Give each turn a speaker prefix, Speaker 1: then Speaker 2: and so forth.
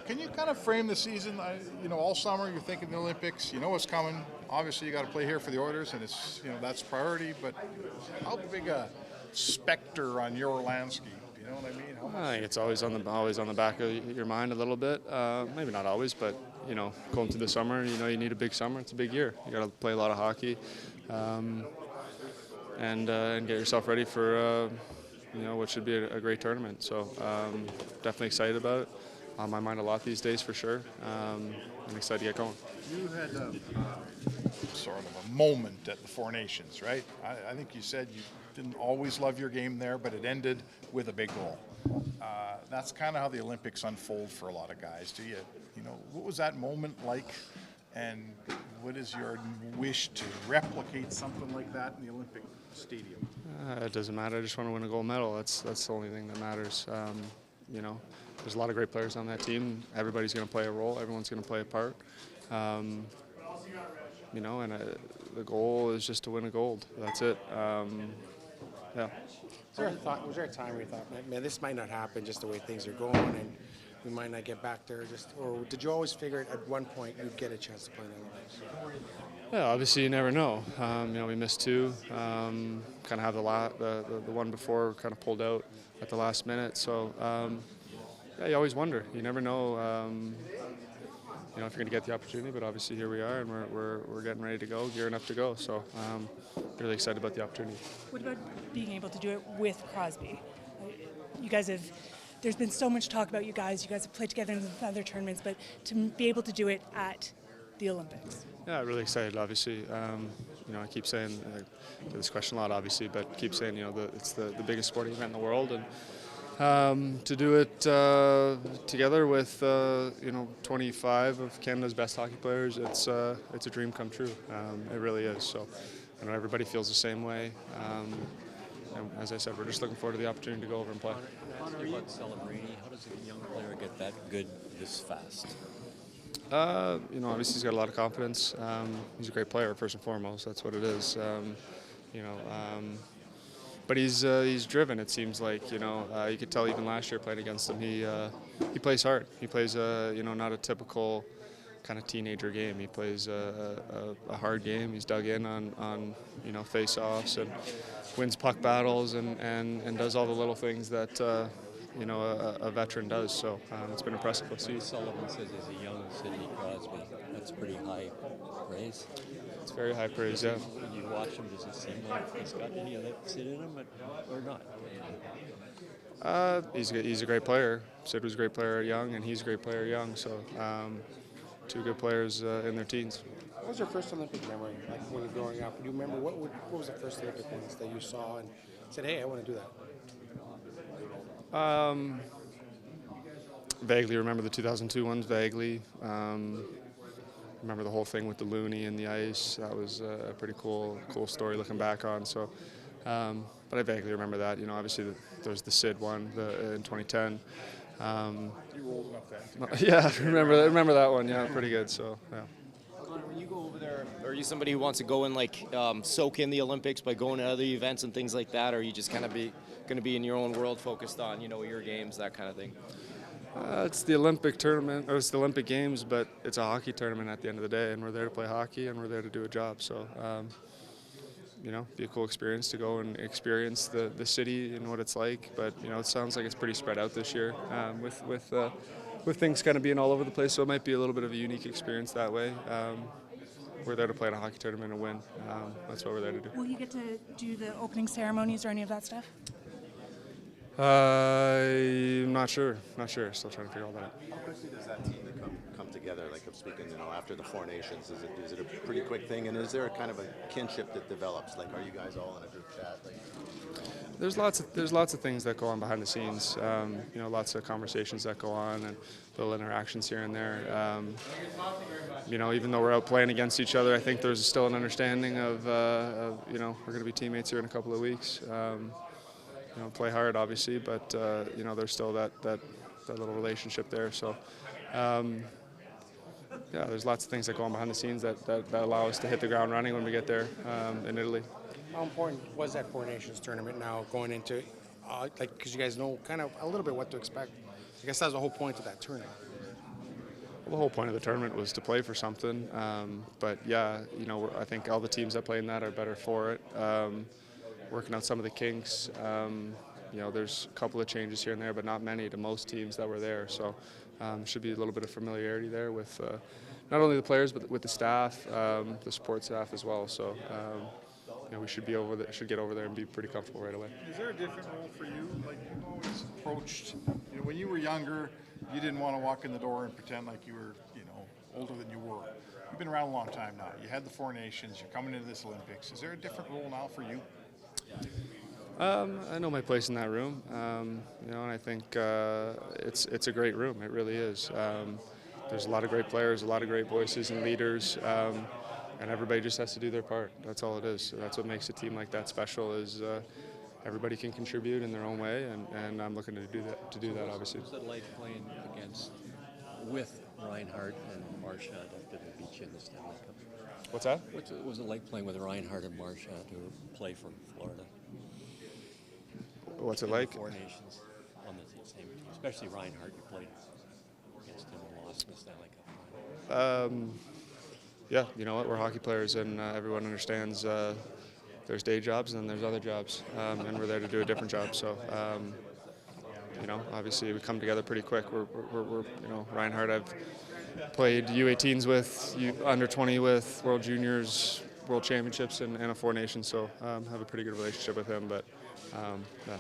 Speaker 1: Can you kind of frame the season? All summer you're thinking the Olympics. You know what's coming. Obviously, you got to play here for the Oilers, and it's that's priority. But how big a specter on your landscape? You know what I mean?
Speaker 2: I think it's always on the back of your mind a little bit. Maybe not always, but going through the summer, you need a big summer. It's a big year. You got to play a lot of hockey, and get yourself ready for what should be a great tournament. So definitely excited about it. On my mind a lot these days for sure. I'm excited to get going.
Speaker 1: You had sort of a moment at the Four Nations, right? I think you said you didn't always love your game there, but it ended with a big goal. That's kind of how the Olympics unfold for a lot of guys. What was that moment like? And what is your wish to replicate something like that in the Olympic stadium?
Speaker 2: It doesn't matter. I just want to win a gold medal. That's the only thing that matters. There's a lot of great players on that team. Everybody's going to play a role. Everyone's going to play a part. And the goal is just to win a gold. That's it. Yeah.
Speaker 3: Was there a time where you thought, man, this might not happen just the way things are going, and we might not get back there? Or did you always figure at one point you'd get a chance to play in the Olympics?
Speaker 2: Yeah, obviously you never know. We missed two. Kind of have the one before kind of pulled out at the last minute. So you always wonder. You never know. If you're going to get the opportunity, but obviously here we are, and we're getting ready to go, gearing up to go. So really excited about the opportunity.
Speaker 4: What about being able to do it with Crosby? You guys have. There's been so much talk about you guys. You guys have played together in other tournaments, but to be able to do it at the Olympics.
Speaker 2: Yeah, really excited. Obviously, I keep saying I get this question a lot, obviously, but keep saying it's the biggest sporting event in the world, and to do it together with 25 of Canada's best hockey players, it's a dream come true. It really is. So I know everybody feels the same way. And as I said, we're just looking forward to the opportunity to go over and play.
Speaker 5: Ask you about Celebrini. How does a young player get that good this fast?
Speaker 2: Obviously he's got a lot of confidence. He's a great player, first and foremost. That's what it is. But he's driven. It seems like you could tell even last year playing against him. He plays hard. He plays not a typical kind of teenager game. He plays a hard game. He's dug in on face-offs and wins puck battles and does all the little things that a veteran does. So it's been impressive to see.
Speaker 5: Sullivan says he's a young Sidney Crosby. That's pretty high praise.
Speaker 2: It's very high praise, yeah.
Speaker 5: When you watch him, does it seem like he's got any of that Sid in him, or not?
Speaker 2: He's a great player. Sid was a great player young, and he's a great player young. So two good players in their teens.
Speaker 3: What was your first Olympic memory, like when you were growing up? Do you remember what was the first Olympic ones that you saw and said, hey, I want to do that?
Speaker 2: Vaguely remember the 2002 ones, vaguely. Remember the whole thing with the loonie and the ice. That was a pretty cool story looking back on. So, but I vaguely remember that. Obviously there was the Sid one in 2010.
Speaker 1: You were old enough then.
Speaker 2: Yeah, remember that one. Yeah, pretty good. So, yeah.
Speaker 6: When you go over there, are you somebody who wants to go and soak in the Olympics by going to other events and things like that, or are you just kind of going to be in your own world, focused on your games, that kind of thing?
Speaker 2: It's the Olympic tournament, or it's the Olympic Games, but it's a hockey tournament at the end of the day, and we're there to play hockey, and we're there to do a job. So, be a cool experience to go and experience the city and what it's like. But it sounds like it's pretty spread out this year, with things kind of being all over the place. So it might be a little bit of a unique experience that way. We're there to play in a hockey tournament and win. That's what we're there to do.
Speaker 4: Will you get to do the opening ceremonies or any of that stuff?
Speaker 2: I'm not sure. Still trying to figure all that out.
Speaker 7: How quickly does that team come together? Like I'm speaking, after the Four Nations, is it a pretty quick thing? And is there a kind of a kinship that develops? Like, are you guys all in a group chat?
Speaker 2: There's lots of things that go on behind the scenes. Lots of conversations that go on and little interactions here and there. Even though we're out playing against each other, I think there's still an understanding of we're going to be teammates here in a couple of weeks. Play hard, obviously, but there's still that little relationship there. So, there's lots of things that go on behind the scenes that allow us to hit the ground running when we get there in Italy.
Speaker 3: How important was that Four Nations tournament now going into, because you guys know kind of a little bit what to expect? I guess that was the whole point of that tournament.
Speaker 2: The whole point of the tournament was to play for something. But yeah, I think all the teams that play in that are better for it. Working out some of the kinks. There's a couple of changes here and there, but not many to most teams that were there. So should be a little bit of familiarity there with not only the players but with the staff, the support staff as well. So we should get over there and be pretty comfortable right away.
Speaker 1: Is there a different role for you? Like you've always approached, when you were younger, you didn't want to walk in the door and pretend like you were, older than you were. You've been around a long time now. You had the Four Nations. You're coming into this Olympics. Is there a different role now for you?
Speaker 2: I know my place in that room, and I think it's a great room. It really is. There's a lot of great players, a lot of great voices and leaders, and everybody just has to do their part. That's all it is. That's what makes a team like that special. Is everybody can contribute in their own way, and I'm looking to do that. Obviously.
Speaker 5: What's it like playing with Reinhardt and Marchand after they beat you in the Stanley Cup?
Speaker 2: What's that?
Speaker 5: What was it like playing with Reinhardt and Marchand, who play from Florida?
Speaker 2: What's it
Speaker 5: In
Speaker 2: like?
Speaker 5: The Four Nations on the same team, especially Reinhardt. You played against him and lost in the Stanley Cup.
Speaker 2: Yeah, you know what? We're hockey players, and everyone understands there's day jobs and then there's other jobs, and we're there to do a different job. So, obviously we come together pretty quick. We're Reinhardt, I've played U18s with, under 20 with, World Juniors, World Championships, and a Four Nations. So have a pretty good relationship with him. But yeah.